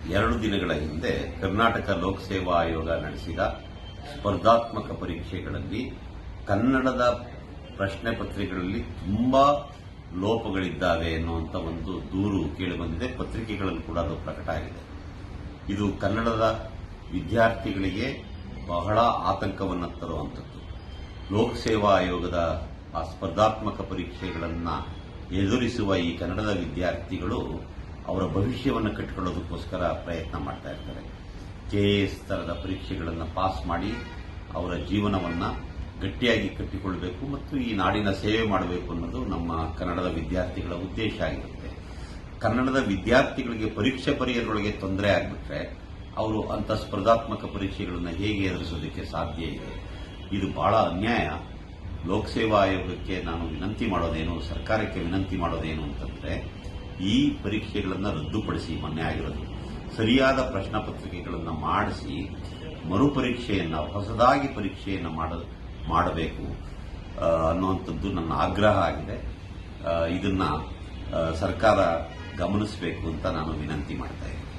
2 ದಿನಗಳ ಹಿಂದೆ ಕರ್ನಾಟಕ ಲೋಕಸೇವಾ ಆಯೋಗ ನಡೆಸಿದ ಸ್ಪರ್ಧಾತ್ಮಕ ಪರೀಕ್ಷೆಗಳಲ್ಲಿ ಕನ್ನಡದ ಪ್ರಶ್ನೆ ಪತ್ರಿಕೆಗಳಲ್ಲಿ ತುಂಬಾ ಲೋಪಗಳಿದ್ದಾವೆ ಎನ್ನುವಂತ ಒಂದು ದೂರು ಕೇಳಿಬಂದಿದೆ. ಪತ್ರಿಕೆಗಳಲ್ಲಿ ಕೂಡ ಅದು ಪ್ರಕಟ ಆಗಿದೆ. ಇದು ಕನ್ನಡದ ವಿದ್ಯಾರ್ಥಿಗಳಿಗೆ ಬಹಳ ಆತಂಕವನ್ನು ತರುವಂಥದ್ದು. ಲೋಕಸೇವಾ ಆಯೋಗದ ಆ ಸ್ಪರ್ಧಾತ್ಮಕ ಪರೀಕ್ಷೆಗಳನ್ನು ಎದುರಿಸುವ ಈ ಕನ್ನಡದ ವಿದ್ಯಾರ್ಥಿಗಳು ಅವರ ಭವಿಷ್ಯವನ್ನು ಕಟ್ಟಿಕೊಳ್ಳೋದಕ್ಕೋಸ್ಕರ ಪ್ರಯತ್ನ ಮಾಡ್ತಾ ಇರ್ತಾರೆ. ಕೆಎಎಸ್ ತರದ ಪರೀಕ್ಷೆಗಳನ್ನು ಪಾಸ್ ಮಾಡಿ ಅವರ ಜೀವನವನ್ನು ಗಟ್ಟಿಯಾಗಿ ಕಟ್ಟಿಕೊಳ್ಳಬೇಕು ಮತ್ತು ಈ ನಾಡಿನ ಸೇವೆ ಮಾಡಬೇಕು ಅನ್ನೋದು ನಮ್ಮ ಕನ್ನಡದ ವಿದ್ಯಾರ್ಥಿಗಳ ಉದ್ದೇಶ ಆಗಿರುತ್ತೆ. ಕನ್ನಡದ ವಿದ್ಯಾರ್ಥಿಗಳಿಗೆ ಪರೀಕ್ಷೆ ಪರಿಯರೊಳಗೆ ತೊಂದರೆ ಆಗಿಬಿಟ್ರೆ ಅವರು ಅಂತ ಸ್ಪರ್ಧಾತ್ಮಕ ಪರೀಕ್ಷೆಗಳನ್ನು ಹೇಗೆ ಎದುರಿಸೋದಕ್ಕೆ ಸಾಧ್ಯ ಇದೆ? ಇದು ಬಹಳ ಅನ್ಯಾಯ. ಲೋಕಸೇವಾ ಆಯೋಗಕ್ಕೆ ನಾನು ವಿನಂತಿ ಮಾಡೋದೇನು, ಸರ್ಕಾರಕ್ಕೆ ವಿನಂತಿ ಮಾಡೋದೇನು ಅಂತಂದ್ರೆ ಈ ಪರೀಕ್ಷೆಗಳನ್ನು ರದ್ದುಪಡಿಸಿ, ಮೊನ್ನೆ ಆಗಿರೋದು ಸರಿಯಾದ ಪ್ರಶ್ನೆ ಪತ್ರಿಕೆಗಳನ್ನು ಮಾಡಿಸಿ ಮರುಪರೀಕ್ಷೆಯನ್ನು, ಹೊಸದಾಗಿ ಪರೀಕ್ಷೆಯನ್ನು ಮಾಡಬೇಕು ಅನ್ನುವಂಥದ್ದು ನನ್ನ ಆಗ್ರಹ ಆಗಿದೆ. ಇದನ್ನ ಸರ್ಕಾರ ಗಮನಿಸಬೇಕು ಅಂತ ನಾನು ವಿನಂತಿ ಮಾಡ್ತಾ ಇದ್ದೀನಿ.